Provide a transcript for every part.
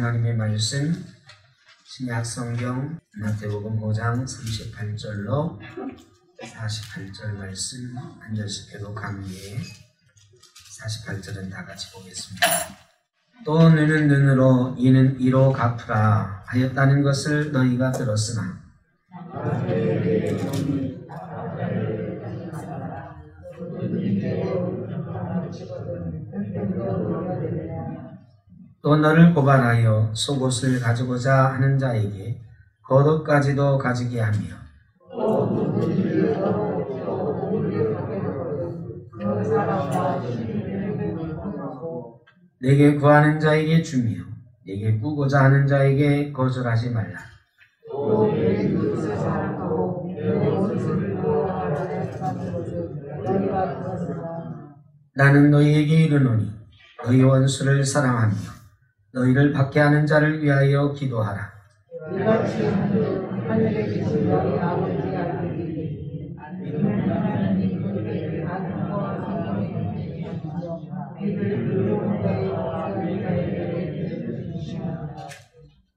하나님의 말씀 신약 성경 마태복음 5장 38절로 48절 말씀 한 절씩 교독한 뒤에 48절은 다 같이 보겠습니다. 또 눈은 눈으로 이는 이로 갚으라 하였다는 것을 너희가 들었으나 또 너를 고발하여 속옷을 가지고자 하는 자에게 겉옷까지도 가지게 하며 내게 구하는 자에게 주며 내게 꾸고자 하는 자에게 거절하지 말라. 나는 너희에게 이르노니 너희 원수를 사랑하며 너희를 박해하는 자를 위하여 기도하라.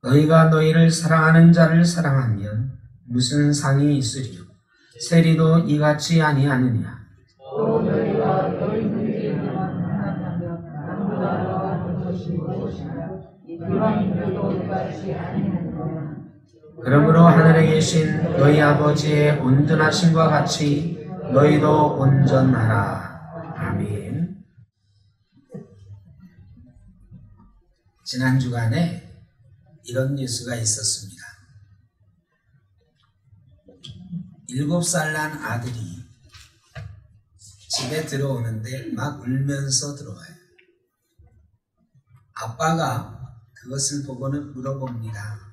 너희가 너희를 사랑하는 자를 사랑하면 무슨 상이 있으리요? 세리도 이같이 아니하느냐? 그러므로 하늘에 계신 너희 아버지의 온전하심과 같이 너희도 온전하라. 아멘. 지난 주간에 이런 뉴스가 있었습니다. 7살 난 아들이 집에 들어오는데 막 울면서 들어와요. 아빠가 그것을 보고는 물어봅니다.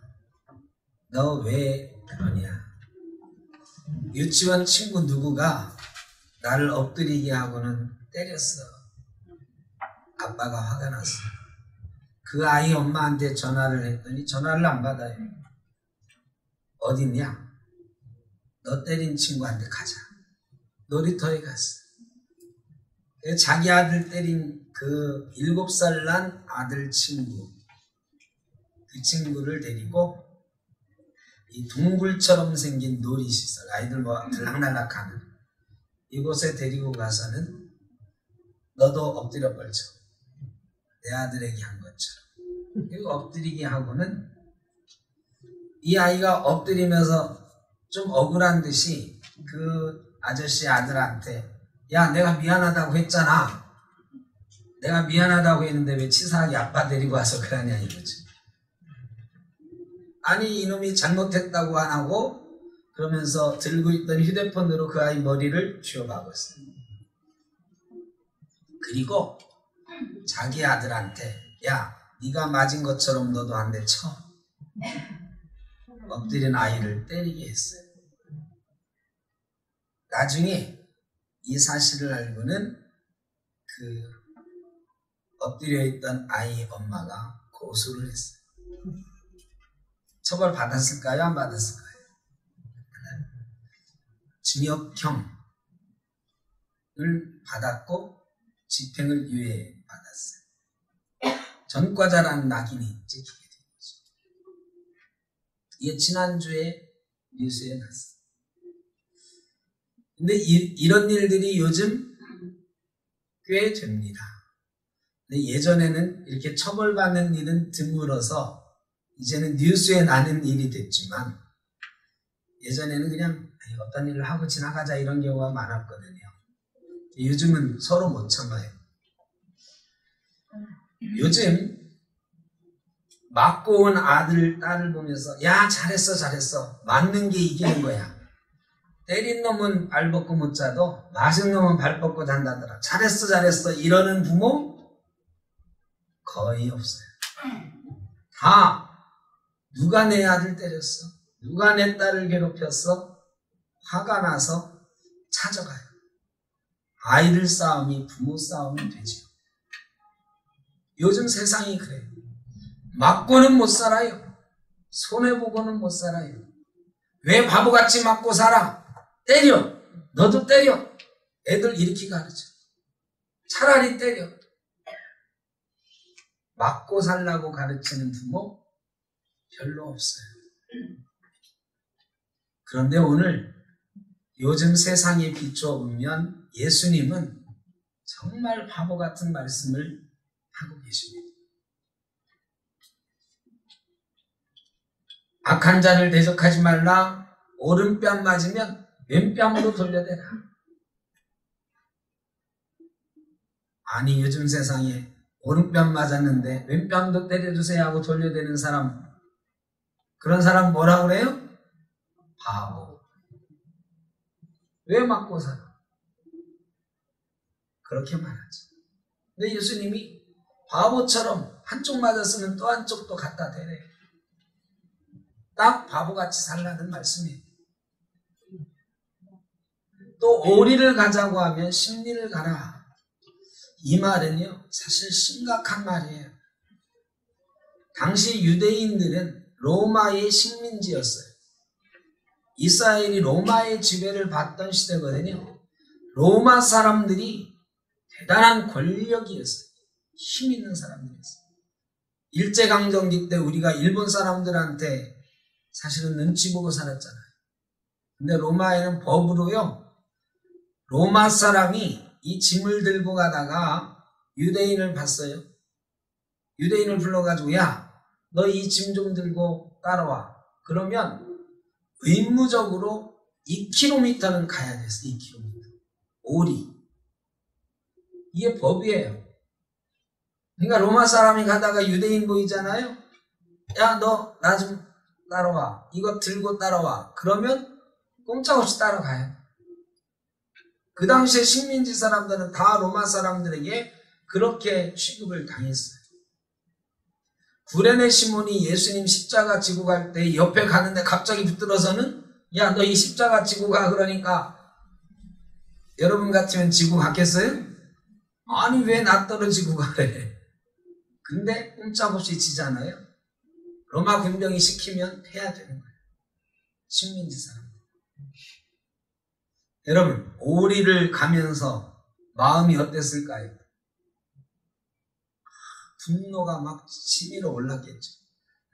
너 왜 그러냐? 유치원 친구 누구가 나를 엎드리게 하고는 때렸어. 아빠가 화가 났어. 그 아이 엄마한테 전화를 했더니 전화를 안 받아요. 어딨냐? 너 때린 친구한테 가자. 놀이터에 갔어. 자기 아들 때린 그 7살 난 아들 친구, 그 친구를 데리고 이 동굴처럼 생긴 놀이시설, 아이들 뭐 들락날락하는 이곳에 데리고 가서는 너도 엎드려 뻗쳐. 내 아들에게 한 것처럼. 그리고 엎드리게 하고는 이 아이가 엎드리면서 좀 억울한 듯이 그 아저씨 아들한테 야, 내가 미안하다고 했잖아. 내가 미안하다고 했는데 왜 치사하게 아빠 데리고 와서 그러냐 이거지. 아니 이놈이 잘못했다고 안 하고 그러면서 들고 있던 휴대폰으로 그 아이 머리를 쥐어박았어요. 그리고 자기 아들한테 야, 네가 맞은 것처럼 너도 한 대 쳐. 엎드린 아이를 때리게 했어요. 나중에 이 사실을 알고는 그 엎드려 있던 아이 엄마가 고소를 했어요. 처벌 받았을까요? 안 받았을까요? 징역형을 받았고 집행을 유예받았어요. 전과자라는 낙인이 찍히게 된 거죠. 이게 지난주에 뉴스에 났어요. 근데 이런 일들이 요즘 꽤 됩니다. 근데 예전에는 이렇게 처벌받는 일은 드물어서 이제는 뉴스에 나는 일이 됐지만 예전에는 그냥 어떤 일을 하고 지나가자 이런 경우가 많았거든요. 요즘은 서로 못 참아요. 요즘 맞고 온 아들, 딸을 보면서 야 잘했어 잘했어 맞는 게 이기는 거야. 때린 놈은 발 뻗고 못 자도 맞은 놈은 발 뻗고 잔다더라. 잘했어 잘했어 이러는 부모 거의 없어요. 다 누가 내 아들 때렸어? 누가 내 딸을 괴롭혔어? 화가 나서 찾아가요. 아이들 싸움이 부모 싸움이 되죠. 요즘 세상이 그래요. 맞고는 못 살아요. 손해보고는 못 살아요. 왜 바보같이 맞고 살아? 때려. 너도 때려. 애들 이렇게 가르쳐. 차라리 때려. 맞고 살라고 가르치는 부모 별로 없어요. 그런데 오늘 요즘 세상에 비춰보면 예수님은 정말 바보 같은 말씀을 하고 계십니다. 악한 자를 대적하지 말라. 오른뺨 맞으면 왼뺨으로 돌려대라. 아니 요즘 세상에 오른뺨 맞았는데 왼뺨도 때려주세요 하고 돌려대는 사람, 그런 사람 뭐라고 그래요? 바보. 왜 맞고 살아? 그렇게 말하죠. 근데 예수님이 바보처럼 한쪽 맞았으면 또 한쪽도 갖다 대래요. 딱 바보같이 살라는 말씀이에요. 또 오리를 가자고 하면 십리를 가라. 이 말은요 사실 심각한 말이에요. 당시 유대인들은 로마의 식민지였어요. 이스라엘이 로마의 지배를 받던 시대거든요. 로마 사람들이 대단한 권력이었어요. 힘 있는 사람들이었어요. 일제강점기 때 우리가 일본 사람들한테 사실은 눈치 보고 살았잖아요. 근데 로마에는 법으로요, 로마 사람이 이 짐을 들고 가다가 유대인을 봤어요. 유대인을 불러가지고 야, 너 이 짐 좀 들고 따라와. 그러면 의무적으로 2km는 가야 됐어. 2km. 오리. 이게 법이에요. 그러니까 로마 사람이 가다가 유대인 보이잖아요. 야, 너 나 좀 따라와. 이거 들고 따라와. 그러면 꼼짝없이 따라가요. 그 당시에 식민지 사람들은 다 로마 사람들에게 그렇게 취급을 당했어요. 구레네 시몬이 예수님 십자가 지고 갈 때 옆에 가는데 갑자기 붙들어서는 야, 너 이 십자가 지고 가. 그러니까 여러분 같으면 지고 갔겠어요? 아니 왜 나 떨어지고 가래. 근데 꼼짝없이 지잖아요. 로마 군병이 시키면 해야 되는 거예요. 식민지 사람. 여러분, 오리를 가면서 마음이 어땠을까요? 분노가 막 치밀어 올랐겠죠.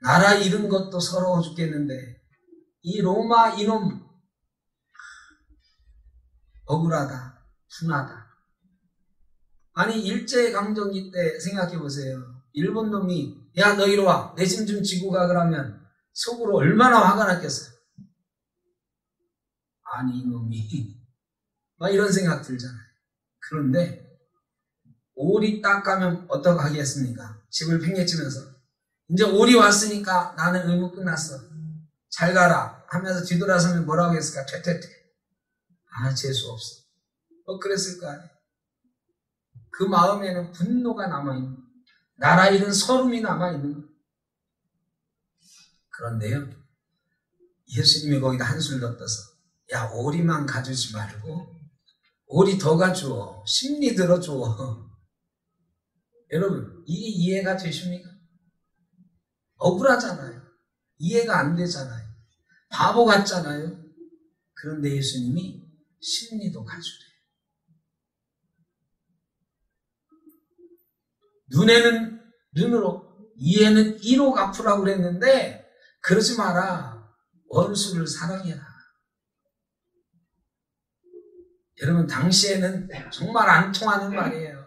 나라 잃은 것도 서러워 죽겠는데 이 로마 이놈 억울하다, 분하다. 아니 일제강점기 때 생각해 보세요. 일본 놈이 야, 너 이리 와. 내 짐 좀 지고 가. 그러면 속으로 얼마나 화가 났겠어요. 아니 이놈이 막 이런 생각 들잖아요. 그런데 오리 딱 가면 어떻게 하겠습니까? 집을 팽개치면서 이제 오리 왔으니까 나는 의무 끝났어. 잘 가라 하면서 뒤돌아서면 뭐라고 했을까? 퇴퇴퇴. 아, 재수없어. 그랬을 거 아니에요. 그 마음에는 분노가 남아있는 거예요. 나라 잃은 서름이 남아있는 거예요. 그런데요, 예수님이 거기다 한술 더 떠서 야, 오리만 가주지 말고 오리 더 가줘. 십리 들어줘. 여러분, 이게 이해가 되십니까? 억울하잖아요. 이해가 안 되잖아요. 바보 같잖아요. 그런데 예수님이 십리도 가주래. 눈에는 눈으로, 이에는 이로 갚으라고 그랬는데 그러지 마라. 원수를 사랑해라. 여러분, 당시에는 정말 안 통하는 말이에요.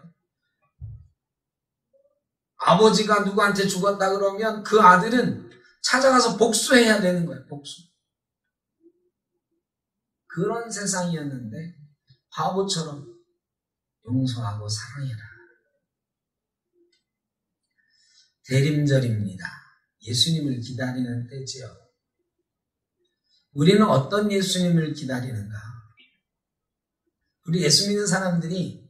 아버지가 누구한테 죽었다 그러면 그 아들은 찾아가서 복수해야 되는 거예요. 복수. 그런 세상이었는데 바보처럼 용서하고 사랑해라. 대림절입니다. 예수님을 기다리는 때지요. 우리는 어떤 예수님을 기다리는가? 우리 예수 믿는 사람들이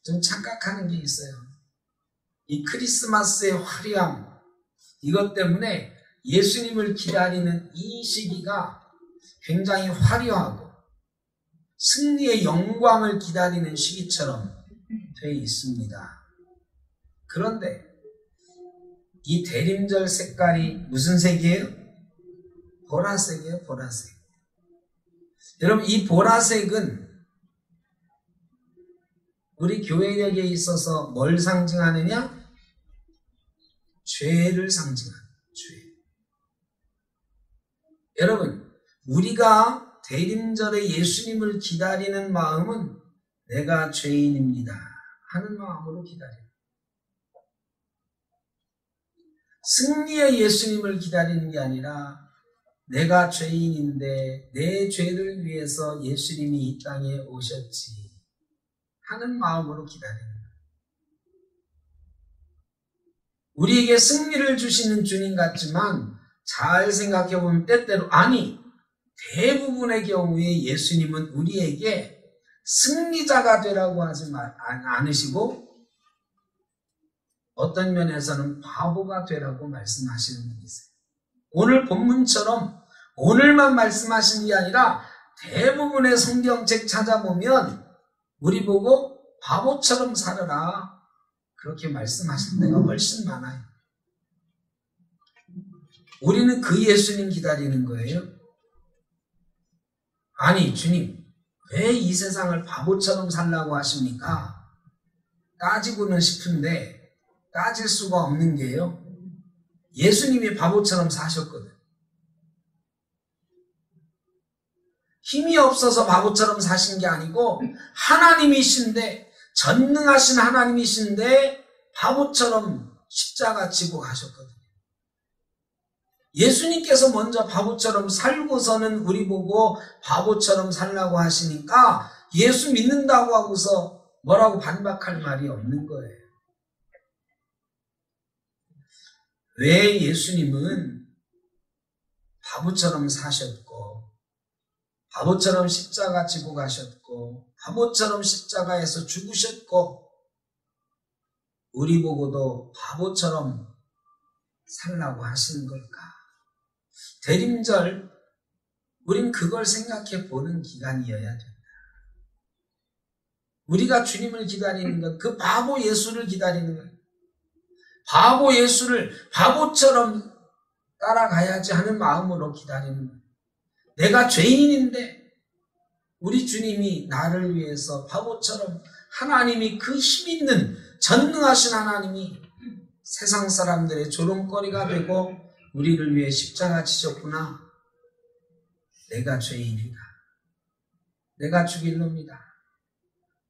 좀 착각하는 게 있어요. 이 크리스마스의 화려함, 이것 때문에 예수님을 기다리는 이 시기가 굉장히 화려하고 승리의 영광을 기다리는 시기처럼 되어 있습니다. 그런데 이 대림절 색깔이 무슨 색이에요? 보라색이에요, 보라색. 여러분, 이 보라색은 우리 교회력에 있어서 뭘 상징하느냐? 죄를 상징하는 죄. 여러분, 우리가 대림절에 예수님을 기다리는 마음은 내가 죄인입니다 하는 마음으로 기다려요. 승리의 예수님을 기다리는 게 아니라 내가 죄인인데 내 죄를 위해서 예수님이 이 땅에 오셨지 하는 마음으로 기다리는 거예요. 우리에게 승리를 주시는 주님 같지만 잘 생각해 보면 때때로 대부분의 경우에 예수님은 우리에게 승리자가 되라고 하지 않으시고 어떤 면에서는 바보가 되라고 말씀하시는 분이세요. 오늘 본문처럼 오늘만 말씀하시는 게 아니라 대부분의 성경책 찾아보면 우리 보고 바보처럼 살아라 그렇게 말씀하실 때가 훨씬 많아요. 우리는 그 예수님 기다리는 거예요. 아니 주님 왜 이 세상을 바보처럼 살라고 하십니까? 따지고는 싶은데 따질 수가 없는 게요. 예수님이 바보처럼 사셨거든. 힘이 없어서 바보처럼 사신 게 아니고 하나님이신데 전능하신 하나님이신데 바보처럼 십자가 지고 가셨거든요. 예수님께서 먼저 바보처럼 살고서는 우리 보고 바보처럼 살라고 하시니까 예수 믿는다고 하고서 뭐라고 반박할 말이 없는 거예요. 왜 예수님은 바보처럼 사셨고 바보처럼 십자가 지고 가셨고 바보처럼 십자가에서 죽으셨고 우리 보고도 바보처럼 살라고 하시는 걸까? 대림절 우린 그걸 생각해 보는 기간이어야 된다. 우리가 주님을 기다리는 건 그 바보 예수를 기다리는 거예요. 바보 예수를 바보처럼 따라가야지 하는 마음으로 기다리는 거예요. 내가 죄인인데 우리 주님이 나를 위해서 바보처럼 하나님이 그 힘있는 전능하신 하나님이 세상 사람들의 조롱거리가 되고 우리를 위해 십자가 지셨구나. 내가 죄인이다. 내가 죽일 놈이다.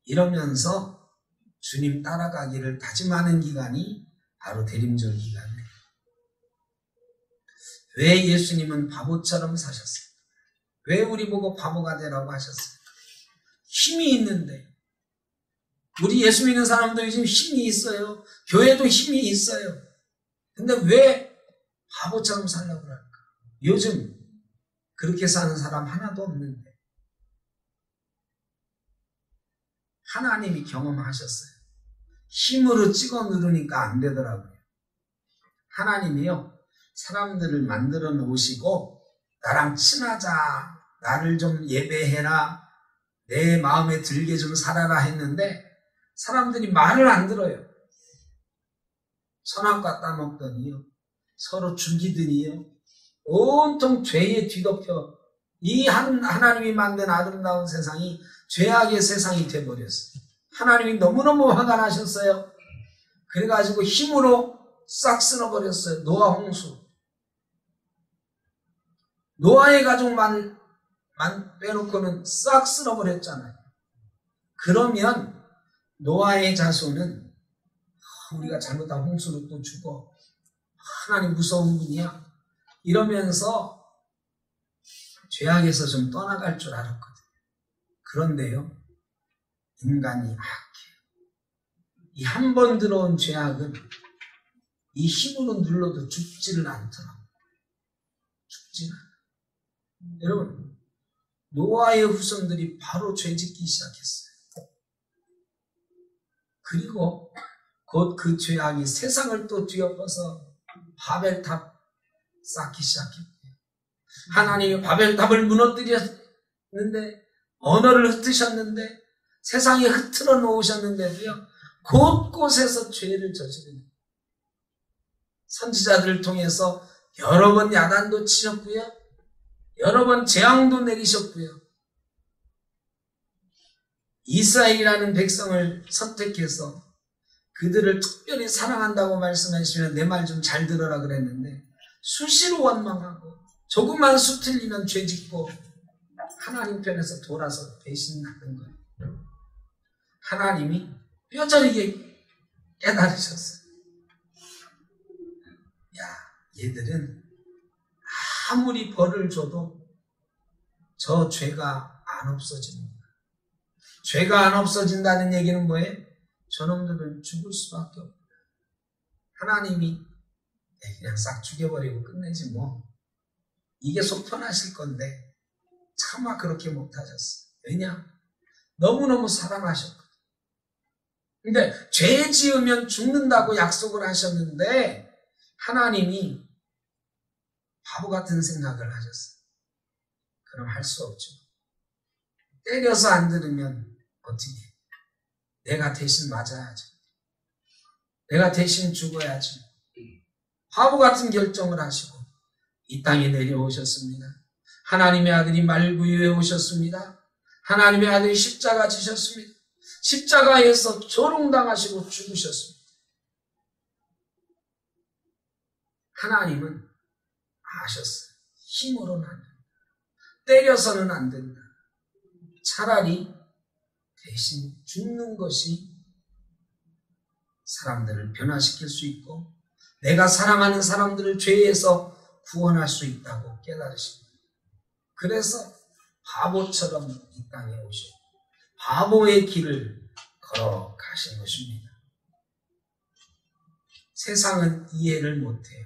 이러면서 주님 따라가기를 다짐하는 기간이 바로 대림절 기간이에요. 왜 예수님은 바보처럼 사셨을까? 왜 우리 보고 바보가 되라고 하셨을까? 힘이 있는데 우리 예수 믿는 사람도 요즘 힘이 있어요. 교회도 힘이 있어요. 근데 왜 바보처럼 살려고 할까? 요즘 그렇게 사는 사람 하나도 없는데 하나님이 경험하셨어요. 힘으로 찍어 누르니까 안 되더라고요. 하나님이요 사람들을 만들어 놓으시고 나랑 친하자, 나를 좀 예배해라, 내 마음에 들게 좀 살아라 했는데 사람들이 말을 안 들어요. 선악과 따먹더니요 서로 죽이더니요 온통 죄에 뒤덮여 이 하나님이 만든 아름다운 세상이 죄악의 세상이 돼버렸어요. 하나님이 너무너무 화가 나셨어요. 그래가지고 힘으로 싹 쓸어버렸어요. 노아 홍수. 노아의 가족만 빼놓고는 싹 쓸어버렸잖아요. 그러면 노아의 자손은 우리가 잘못한 홍수로 또 죽어. 하나님 무서운 분이야. 이러면서 죄악에서 좀 떠나갈 줄 알았거든요. 그런데요. 인간이 악해요. 이 한 번 들어온 죄악은 이 힘으로 눌러도 죽지를 않더라고요. 죽지는 않아요. 여러분, 노아의 후손들이 바로 죄짓기 시작했어요. 그리고 곧 그 죄악이 세상을 또 뒤엎어서 바벨탑 쌓기 시작했고요. 하나님이 바벨탑을 무너뜨렸는데 언어를 흩으셨는데 세상에 흐트러 놓으셨는데도요. 곳곳에서 죄를 저지르는 선지자들을 통해서 여러 번 야단도 치셨고요. 여러 번 재앙도 내리셨고요. 이스라엘이라는 백성을 선택해서 그들을 특별히 사랑한다고 말씀하시면 내 말 좀 잘 들어라 그랬는데 수시로 원망하고 조금만 수틀리면 죄짓고 하나님 편에서 돌아서 배신하는 거예요. 하나님이 뼈저리게 깨달으셨어요. 야, 얘들은 아무리 벌을 줘도 저 죄가 안 없어집니다. 죄가 안 없어진다는 얘기는 뭐예요? 저놈들은 죽을 수밖에 없다. 하나님이 그냥 싹 죽여버리고 끝내지 뭐. 이게 속 편하실 건데 차마 그렇게 못하셨어요. 왜냐? 너무너무 사랑하셨거든요. 근데 죄 지으면 죽는다고 약속을 하셨는데 하나님이 바보 같은 생각을 하셨어요. 그럼 할 수 없죠. 때려서 안 들으면 어떻게 해? 내가 대신 맞아야죠. 내가 대신 죽어야지. 바보 같은 결정을 하시고 이 땅에 내려오셨습니다. 하나님의 아들이 말구유에 오셨습니다. 하나님의 아들이 십자가 지셨습니다. 십자가에서 조롱당하시고 죽으셨습니다. 하나님은 아셨어요. 힘으로는 안 된다. 때려서는 안 된다. 차라리 대신 죽는 것이 사람들을 변화시킬 수 있고 내가 사랑하는 사람들을 죄에서 구원할 수 있다고 깨달으십니다. 그래서 바보처럼 이 땅에 오시고 바보의 길을 걸어가신 것입니다. 세상은 이해를 못해요.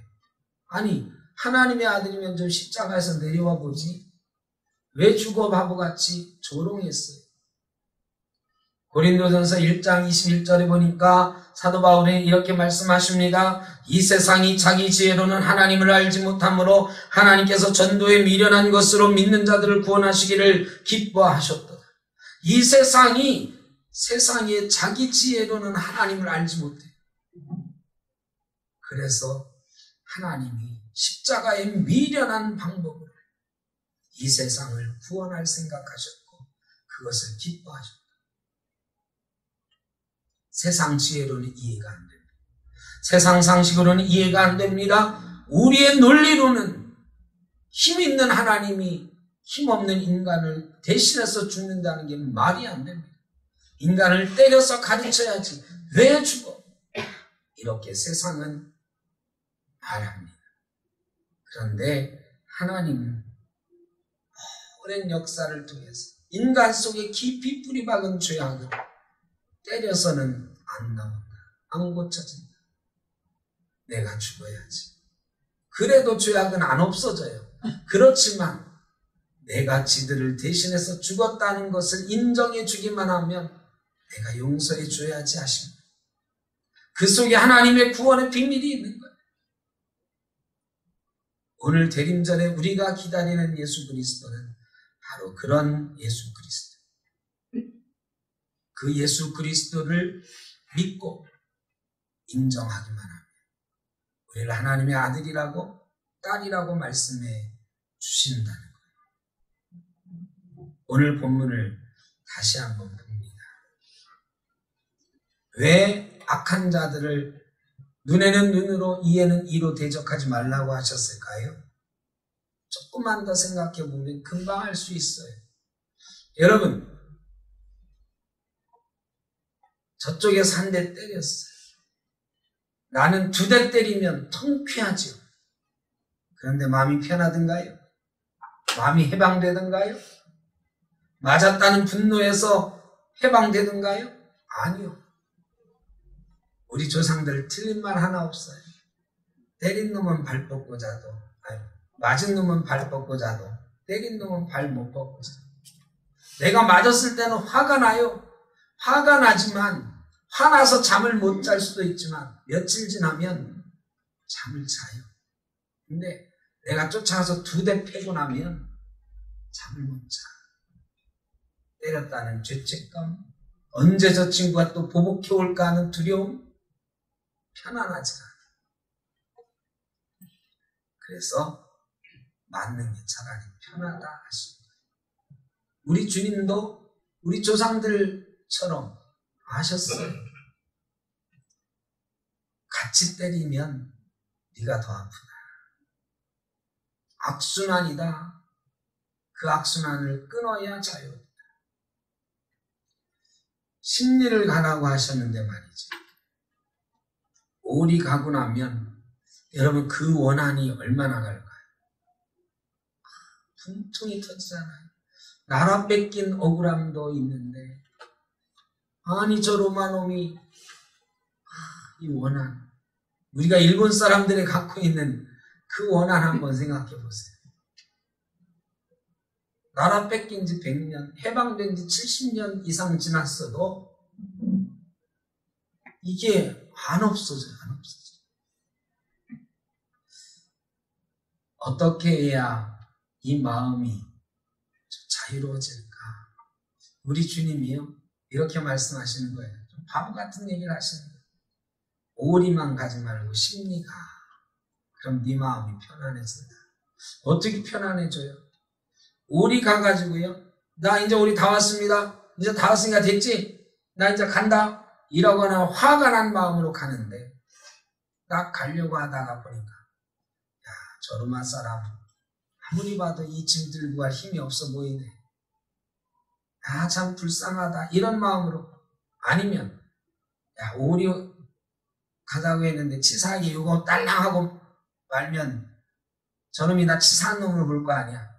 아니, 하나님의 아들이면 좀 십자가에서 내려와 보지. 왜 죽어 바보같이 조롱했어요? 고린도전서 1장 21절에 보니까 사도 바울이 이렇게 말씀하십니다. 이 세상이 자기 지혜로는 하나님을 알지 못하므로 하나님께서 전도에 미련한 것으로 믿는 자들을 구원하시기를 기뻐하셨도다. 이 세상이 세상에 자기 지혜로는 하나님을 알지 못해. 그래서 하나님이 십자가의 미련한 방법으로 이 세상을 구원할 생각하셨고 그것을 기뻐하셨다. 세상 지혜로는 이해가 안 됩니다. 세상 상식으로는 이해가 안 됩니다. 우리의 논리로는 힘 있는 하나님이 힘없는 인간을 대신해서 죽는다는 게 말이 안 됩니다. 인간을 때려서 가르쳐야지 왜 죽어? 이렇게 세상은 말합니다. 그런데 하나님은 오랜 역사를 통해서 인간 속에 깊이 뿌리박은 죄악을 때려서는 안 나온다. 안 고쳐진다. 내가 죽어야지. 그래도 죄악은 안 없어져요. 그렇지만 내가 지들을 대신해서 죽었다는 것을 인정해 주기만 하면 내가 용서해 줘야지 하십니다. 그 속에 하나님의 구원의 비밀이 있는 거예요. 오늘 대림절에 우리가 기다리는 예수 그리스도는 바로 그런 예수 그리스도. 그 예수 그리스도를 믿고 인정하기만 하면 우리를 하나님의 아들이라고 딸이라고 말씀해 주신다는 거예요. 오늘 본문을 다시 한번 봅니다. 왜 악한 자들을 눈에는 눈으로 이에는 이로 대적하지 말라고 하셨을까요? 조금만 더 생각해 보면 금방 알 수 있어요. 여러분, 저쪽에서 한 대 때렸어요. 나는 2대 때리면 통쾌하죠. 그런데 마음이 편하던가요? 마음이 해방되던가요? 맞았다는 분노에서 해방되던가요? 아니요. 우리 조상들 틀린 말 하나 없어요. 때린 놈은 발 뻗고 자도, 맞은 놈은 발 뻗고 자도, 때린 놈은 발 못 뻗고 자도. 내가 맞았을 때는 화가 나요. 화가 나지만 화나서 잠을 못 잘 수도 있지만 며칠 지나면 잠을 자요. 근데 내가 쫓아가서 2대 패고 나면 잠을 못 자. 때렸다는 죄책감, 언제 저 친구가 또 보복해 올까 하는 두려움, 편안하지 않아. 그래서 맞는 게 차라리 편하다 하십니다. 우리 주님도 우리 조상들처럼 아셨어요. 같이 때리면 네가 더 아프다. 악순환이다. 그 악순환을 끊어야 자유롭다. 심리를 가라고 하셨는데 말이죠. 오리 가고 나면 여러분 그 원한이 얼마나 갈까요? 통통이 터지잖아요. 나라 뺏긴 억울함도 있는데 아니 저 로마놈이 이 원한 우리가 일본 사람들이 갖고 있는 그 원한 한번 생각해 보세요. 나라 뺏긴 지 100년, 해방된 지 70년 이상 지났어도 이게 안 없어져요. 안 없어져요. 어떻게 해야 이 마음이 자유로워질까? 우리 주님이요 이렇게 말씀하시는 거예요. 좀 바보 같은 얘기를 하시는 거예요. 오리만 가지 말고 심리가. 그럼 네 마음이 편안해진다. 어떻게 편안해져요? 오리 가가지고요. 나 이제 오리 다 왔습니다. 이제 다 왔으니까 됐지? 나 이제 간다. 이러거나 화가 난 마음으로 가는데 딱 가려고 하다가 보니까 야, 저 로마 사람 아무리 봐도 이 짐 들고 갈 힘이 없어 보이네. 아, 참 불쌍하다. 이런 마음으로. 아니면 야, 오리 가자고 했는데 치사하게 이거 딸랑하고 말면 저놈이 나 치사한 놈으로 볼 거 아니야.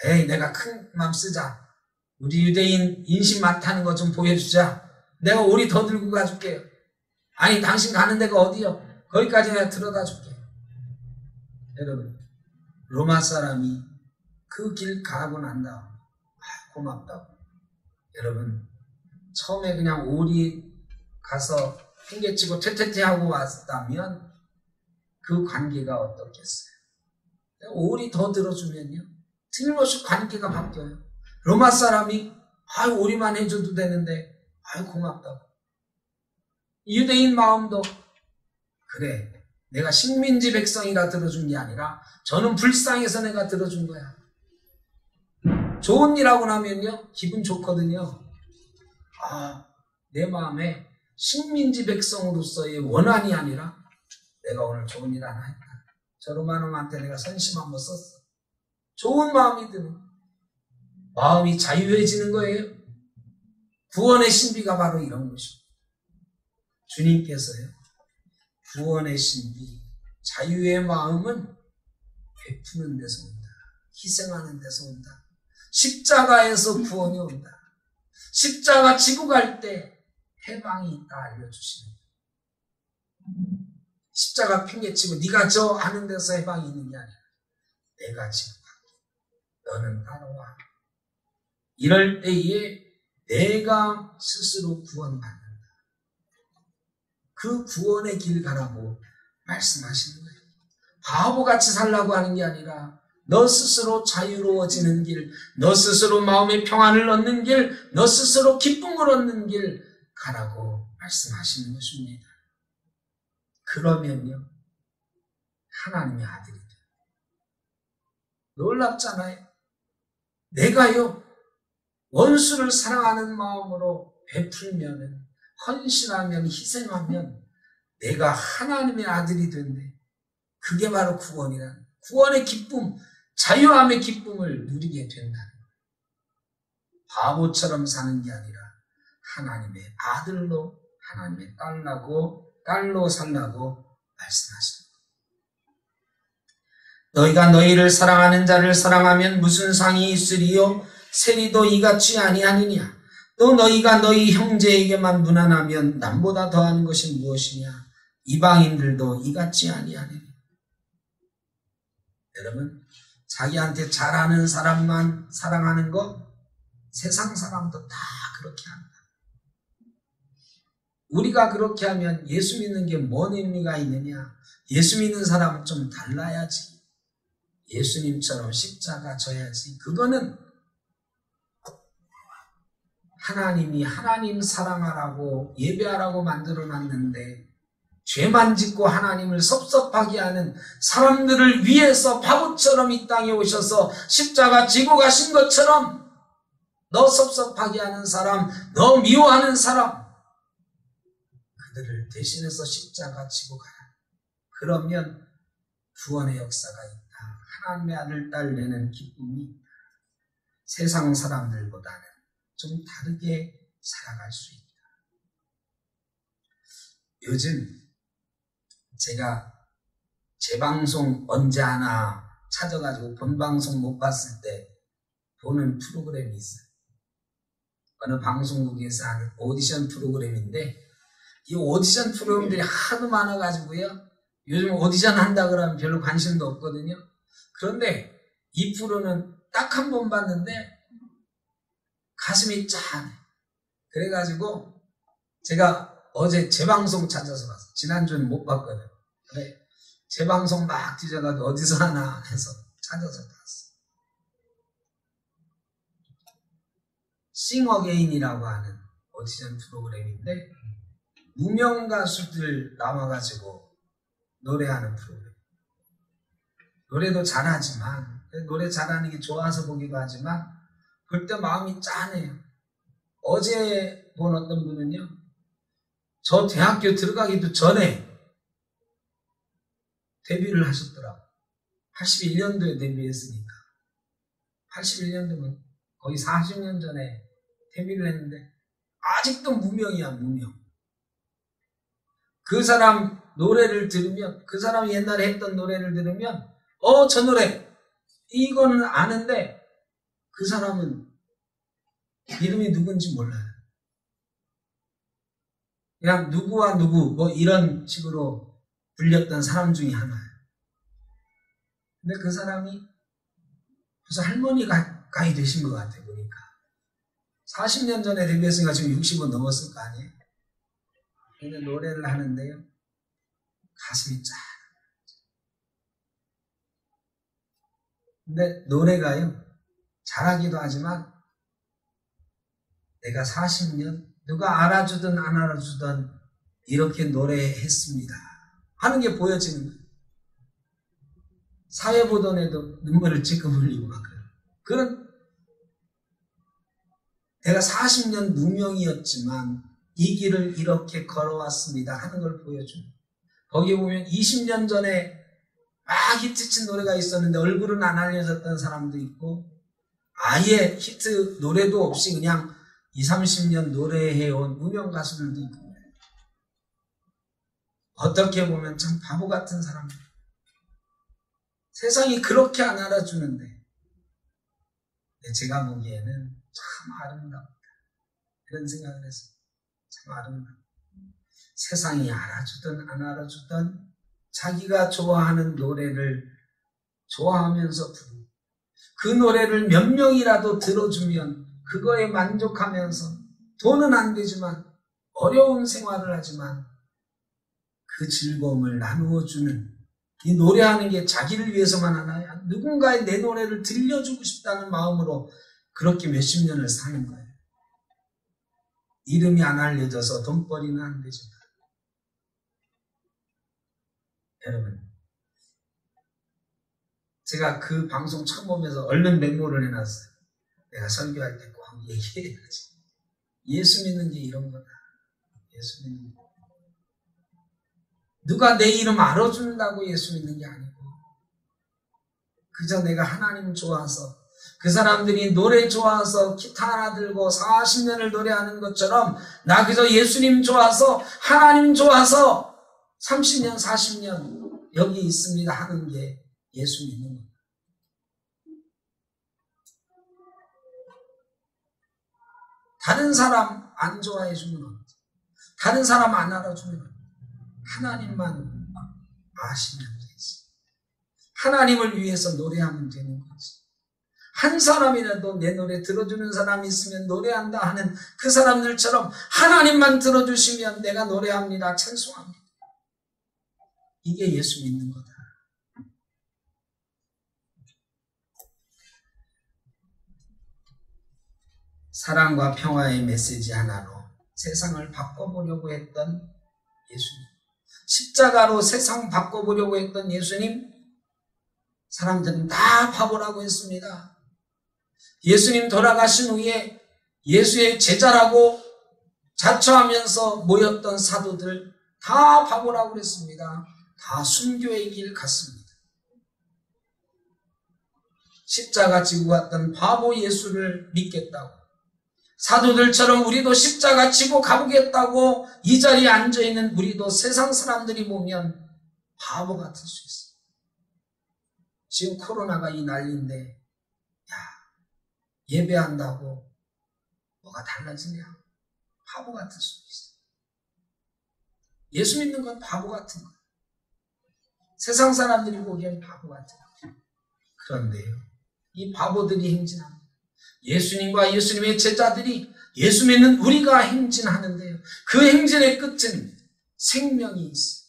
에이, 내가 큰 맘 쓰자. 우리 유대인 인심 많다는 거 좀 보여주자. 내가 오리 더 들고 가줄게요. 아니, 당신 가는 데가 어디요? 거기까지 내가 들어다 줄게. 여러분, 로마 사람이 그 길 가고 난 다음 고맙다고. 여러분, 처음에 그냥 오리 가서 핑계치고 퇴퇴퇴하고 왔다면 그 관계가 어떻겠어요? 오리 더 들어주면요 틀림없이 관계가 바뀌어요. 로마 사람이 오리만 해줘도 되는데 고맙다고. 유대인 마음도 그래 내가 식민지 백성이라 들어준 게 아니라 저는 불쌍해서 내가 들어준 거야. 좋은 일 하고 나면요 기분 좋거든요. 내 마음에 식민지 백성으로서의 원한이 아니라 내가 오늘 좋은 일 하나 했다. 저 로마놈한테 내가 선심 한번 썼어. 좋은 마음이 드는 마음이 자유해지는 거예요. 구원의 신비가 바로 이런 것입니다. 주님께서요 구원의 신비 자유의 마음은 베푸는 데서 온다. 희생하는 데서 온다. 십자가에서 구원이 온다. 십자가 지고 갈 때 해방이 있다 알려주시는 거예요. 십자가 핑계치고 네가 저 하는 데서 해방이 있는 게 아니라 내가 지고 갈게. 너는 따라와. 이럴 때에 내가 스스로 구원받는다. 그 구원의 길 가라고 말씀하시는 거예요. 바보같이 살라고 하는 게 아니라 너 스스로 자유로워지는 길, 너 스스로 마음의 평안을 얻는 길, 너 스스로 기쁨을 얻는 길 가라고 말씀하시는 것입니다. 그러면요 하나님의 아들이 돼요. 놀랍잖아요. 내가요 원수를 사랑하는 마음으로 베풀면은 헌신하면 희생하면 내가 하나님의 아들이 된대. 그게 바로 구원이라는 구원의 기쁨, 자유함의 기쁨을 누리게 된다는 거예요. 바보처럼 사는 게 아니라 하나님의 아들로 하나님의 딸로 살라고 말씀하십니다. 너희가 너희를 사랑하는 자를 사랑하면 무슨 상이 있으리요? 세리도 이같이 아니하느냐? 또 너희가 너희 형제에게만 무난하면 남보다 더한 것이 무엇이냐? 이방인들도 이같이 아니하느냐? 여러분, 자기한테 잘하는 사람만 사랑하는 거 세상 사람도 다 그렇게 한다. 우리가 그렇게 하면 예수 믿는 게 뭔 의미가 있느냐? 예수 믿는 사람은 좀 달라야지. 예수님처럼 십자가 져야지. 그거는 하나님이 하나님 사랑하라고 예배하라고 만들어놨는데 죄만 짓고 하나님을 섭섭하게 하는 사람들을 위해서 바보처럼 이 땅에 오셔서 십자가 지고 가신 것처럼 너 섭섭하게 하는 사람, 너 미워하는 사람 그들을 대신해서 십자가 지고 가라. 그러면 구원의 역사가 있다. 하나님의 아들, 딸 내는 기쁨이 있다. 세상 사람들보다는 좀 다르게 살아갈 수 있다. 요즘 제가 재방송 언제 하나 찾아가지고 본방송 못 봤을 때 보는 프로그램이 있어요. 어느 방송국에서 하는 오디션 프로그램인데 이 오디션 프로그램들이 하도 많아가지고요. 요즘 오디션 한다 그러면 별로 관심도 없거든요. 그런데 이 프로는 딱 한 번 봤는데 가슴이 짠해. 그래가지고 제가 어제 재방송 찾아서 봤어요. 지난주는 못 봤거든. 그래, 재방송 막 뒤져가지고 어디서 하나 해서 찾아서 봤어. 싱어게인이라고 하는 오디션 프로그램인데 무명 가수들 나와가지고 노래하는 프로그램. 노래도 잘하지만 노래 잘하는 게 좋아서 보기도 하지만 볼 때 마음이 짠해요. 어제 본 어떤 분은요. 저 대학교 들어가기도 전에 데뷔를 하셨더라고요. 81년도에 데뷔했으니까. 81년도면 거의 40년 전에 데뷔를 했는데 아직도 무명이야, 무명. 그 사람 노래를 들으면, 그 사람이 옛날에 했던 노래를 들으면 저 노래 이거는 아는데 그 사람은 이름이 누군지 몰라요. 그냥 누구와 누구 뭐 이런 식으로 불렸던 사람 중에 하나예요. 근데 그 사람이 벌써 할머니 가까이 되신 것 같아 보니까. 40년 전에 데뷔했으니까 지금 60은 넘었을 거 아니에요. 근데 노래를 하는데요. 가슴이 짠. 근데 노래가요. 잘하기도 하지만 내가 40년 누가 알아주든 안 알아주든 이렇게 노래했습니다 하는 게 보여지는 거예요. 사회보도에도 눈물을 찔끔 흘리고 막 그래요. 그런 내가 40년 무명이었지만 이 길을 이렇게 걸어왔습니다 하는 걸 보여줘요. 거기 보면 20년 전에 막 히트친 노래가 있었는데 얼굴은 안 알려졌던 사람도 있고 아예 히트 노래도 없이 그냥 20, 30년 노래해온 무명 가수들도 있고 어떻게 보면 참 바보 같은 사람들. 세상이 그렇게 안 알아주는데 제가 보기에는 참 아름답다. 이런 생각을 했어요. 참 아름답다. 세상이 알아주든 안 알아주든 자기가 좋아하는 노래를 좋아하면서 부르고 그 노래를 몇 명이라도 들어주면 그거에 만족하면서 돈은 안 되지만 어려운 생활을 하지만 그 즐거움을 나누어주는 이 노래하는 게 자기를 위해서만 하나요? 누군가의 내 노래를 들려주고 싶다는 마음으로 그렇게 몇십 년을 사는 거예요. 이름이 안 알려져서 돈벌이는 안 되지만 여러분 제가 그 방송 처음 보면서 얼른 메모를 해놨어요. 내가 설교할 때 꼭 얘기해야지. 예수 믿는 게 이런 거다. 예수 믿는 게. 누가 내 이름 알아준다고 예수 믿는 게 아니고 그저 내가 하나님 좋아서 그 사람들이 노래 좋아서 기타 하나 들고 40년을 노래하는 것처럼 나 그저 예수님 좋아서 하나님 좋아서 30년 40년 여기 있습니다 하는 게 예수 믿는 겁니다. 다른 사람 안 좋아해 주면 어때? 다른 사람 안 알아주면 어때? 하나님만 아시면 되지. 하나님을 위해서 노래하면 되는 거지. 한 사람이라도 내 노래 들어주는 사람이 있으면 노래한다 하는 그 사람들처럼 하나님만 들어주시면 내가 노래합니다. 찬송합니다. 이게 예수 믿는 거다. 사랑과 평화의 메시지 하나로 세상을 바꿔보려고 했던 예수님. 십자가로 세상 바꿔보려고 했던 예수님. 사람들은 다 바보라고 했습니다. 예수님 돌아가신 후에 예수의 제자라고 자처하면서 모였던 사도들 다 바보라고 그랬습니다. 다 순교의 길 갔습니다. 십자가 지고 갔던 바보 예수를 믿겠다고, 사도들처럼 우리도 십자가 지고 가보겠다고 이 자리에 앉아있는 우리도 세상 사람들이 보면 바보 같을 수 있어요. 지금 코로나가 이 난리인데 예배한다고 뭐가 달라지냐? 바보 같을 수도 있어요. 예수 믿는 건 바보 같은 거예요. 세상 사람들이 보기엔 바보 같아요. 그런데요, 이 바보들이 행진합니다. 예수님과 예수님의 제자들이, 예수 믿는 우리가 행진하는데요, 그 행진의 끝은 생명이 있어요.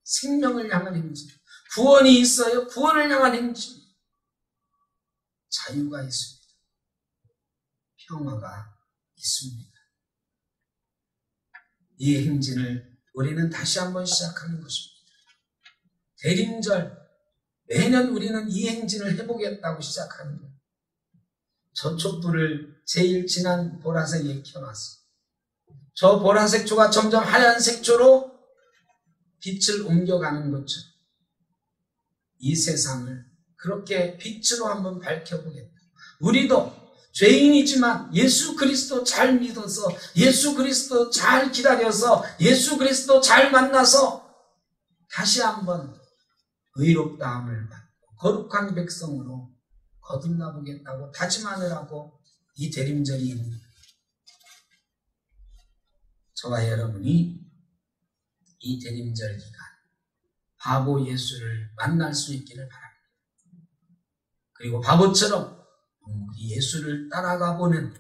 생명을 향한 행진. 구원이 있어요. 구원을 향한 행진. 자유가 있습니다. 평화가 있습니다. 이 행진을 우리는 다시 한번 시작하는 것입니다. 대림절, 매년 우리는 이 행진을 해보겠다고 시작하는 거예요. 저 촛불을 제일 진한 보라색에 켜놨어요. 저 보라색 조가 점점 하얀색 조로 빛을 옮겨가는 것처럼 이 세상을 그렇게 빛으로 한번 밝혀보겠다. 우리도 죄인이지만 예수 그리스도 잘 믿어서, 예수 그리스도 잘 기다려서, 예수 그리스도 잘 만나서 다시 한번 의롭다함을 받고 거룩한 백성으로 거듭나 보겠다고 다짐하느라고 이 대림절이 있는 거예요. 저와 여러분이 이 대림절 기간 바보 예수를 만날 수 있기를 바랍니다. 그리고 바보처럼 예수를 따라가 보는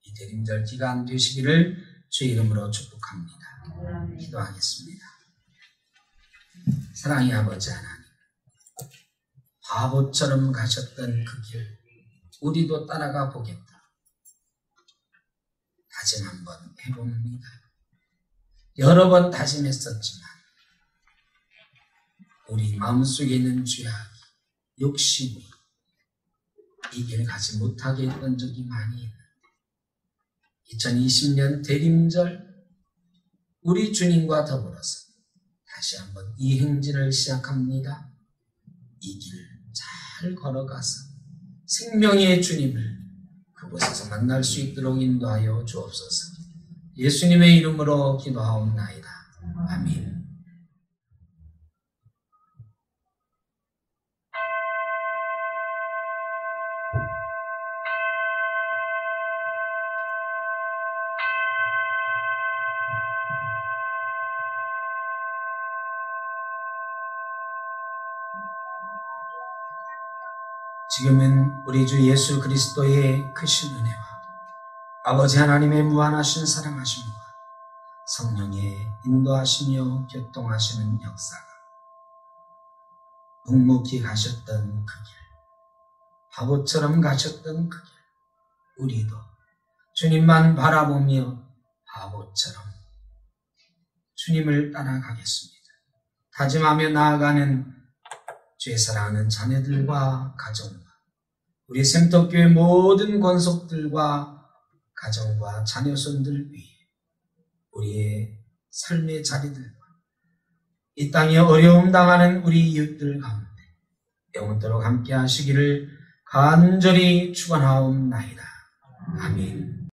이 대림절 기간 되시기를 주의 이름으로 축복합니다. 기도하겠습니다. 사랑의 아버지 하나님, 바보처럼 가셨던 그 길 우리도 따라가 보겠다 다짐 한번 해봅니다. 여러 번 다짐했었지만 우리 마음속에 있는 죄악이, 욕심이 이 길 가지 못하게 했던 적이 많이 있는데 2020년 대림절 우리 주님과 더불어서 다시 한번 이 행진을 시작합니다. 이 길 잘 걸어가서 생명의 주님을 그곳에서 만날 수 있도록 인도하여 주옵소서. 예수님의 이름으로 기도하옵나이다. 아멘. 지금은 우리 주 예수 그리스도의 크신 은혜와 아버지 하나님의 무한하신 사랑하심과 성령의 인도하시며 교통하시는 역사가 묵묵히 가셨던 그 길, 바보처럼 가셨던 그 길, 우리도 주님만 바라보며 바보처럼 주님을 따라가겠습니다. 다짐하며 나아가는 죄 사랑하는 자녀들과 가정과 우리 샘터교회 모든 권속들과 가정과 자녀손들 위해 우리의 삶의 자리들과 이 땅에 어려움 당하는 우리 이웃들 가운데 영원토록 함께 하시기를 간절히 축원하옵나이다. 아멘.